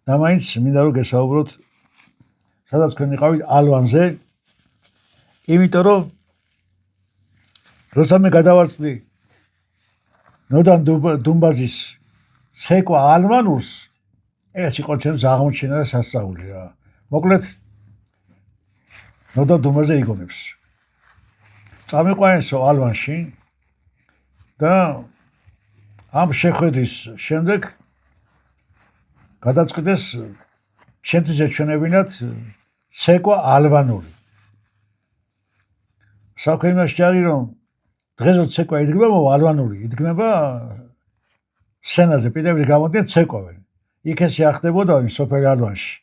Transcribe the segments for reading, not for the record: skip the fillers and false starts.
და მაინც მინდა რომ გესაუბროთ სადაც თქვენ იყავით ალვანზე, იმიტომ რომ როცა მე გადავარწდი ნოდან დუმბაზის ცეკვა ალვანურს, ეს იყო ჩემს აღმოჩენა და სასწაული რა. მოკლედ ნოდან დუმბაზე იგონებს. წამიყვანესო ალვანში და ამ შეხვედრის შემდეგ გადაწყვიტეს ჩემთვის ეჩვენებინათ ცეკვა ალვანური. საქმე იმაში არის რომ დღესო ცეკვა იდგება ალვანური, იდგება სცენაზე, პირდაპირ გამოდიან ცეკვავენ. იქ ესე არ ხდებოდა სოფელ ალვანში.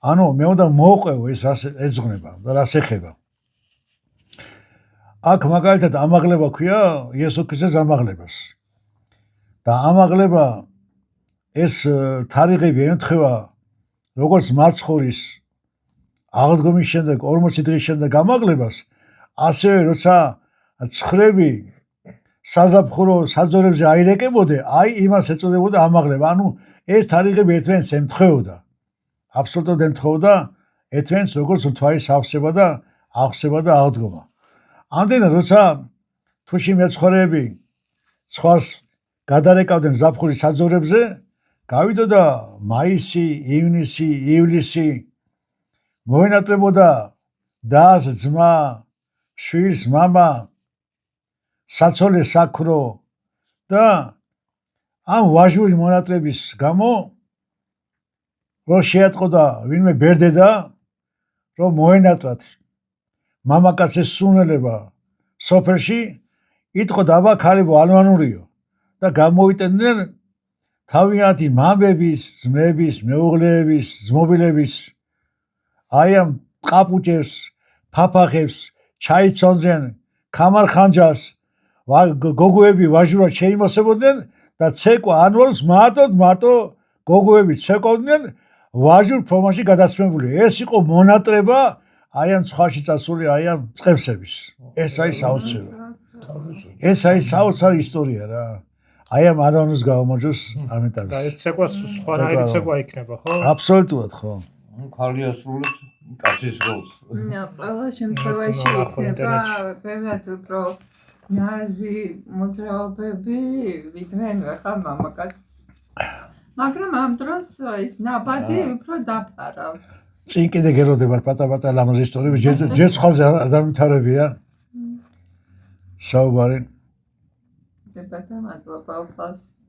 ანუ მე უნდა მოვყვევო ეს რას ეძღვნება და რას ეხება. აქ მაგალითად ამაღლება ქვია იესო ქრისტეს ამაღლებას. და ამაღლება ეს თარიღები ემთხვევა როგორც მაცხოვრის აღდგომის შემდეგ 40 დღის შემდეგ ამაღლებას, ასევე როცა ცხრები საზაფხულო საძოვრებზე აირეკებოდა, აი იმას ეწოდებოდა ამაღლება. ანუ ეს თარიღები ერთმანეთს ემთხვეოდა. აბსოლუტურად ემთხვეოდა ერთმანეთს როგორც მთვარის ავსება და აღსება და აღდგომა. ამდენად როცა თუში მეცხოვრეები ცხვარს გადარეკავდნენ ზაფხულის საძოვრებზე, გავიდოდა მაისი, ივნისი, ივლისი, მოენატრებოდა დას, ძმა, შვილს, მამა, საცოლე საქრო და ამ ვაჟური მონატრების გამო რომ შეატყოდა ვინმე ბერდედა, რომ მოენატრათ მამაკაცის სუნელება სოფელში, იტყოდა აბა ქალებო ალვანურიო და გამოიტენდნენ თავიანთი მამების, ძმების, მეუღლეების, ძმობილების აი ამ ყაპუჭებს, ფაფახებს, ჩაიცონდნენ, ქამარხანჯას, გოგოები ვაჟურად შეიმოსებოდნენ და ცეკვა ანვალს მარტო გოგოები ცეკვავდნენ ვაჟურ ფორმაში გადაცმებული. ეს იყო მონატრება აი ამ ცხვარში წასული აი ამ წყებსების. ეს არის საოცარი. ეს არის საოცარი ისტორია რა. აი ამ არანოს გამომოჯოს ამეტავის. და ეს ცეკვა სხვანაირი ცეკვა იქნება, ხო? აბსოლუტურად ხო. ხალი ასრულებს კაცის როლს. ყველა შემთხვევაში იქნება ბევრად უფრო ნაზი მოძრაობები ვიდრე ხა მამაკაცს. მაგრამ ამ დროს ის ნაბადი უფრო დაფარავს. წინ კიდე გელოდებათ პატა-პატა ლამაზი ისტორიები, ჯერ სხვაზე არ დამვითარებია. საუბარი. მადლობა უფალს.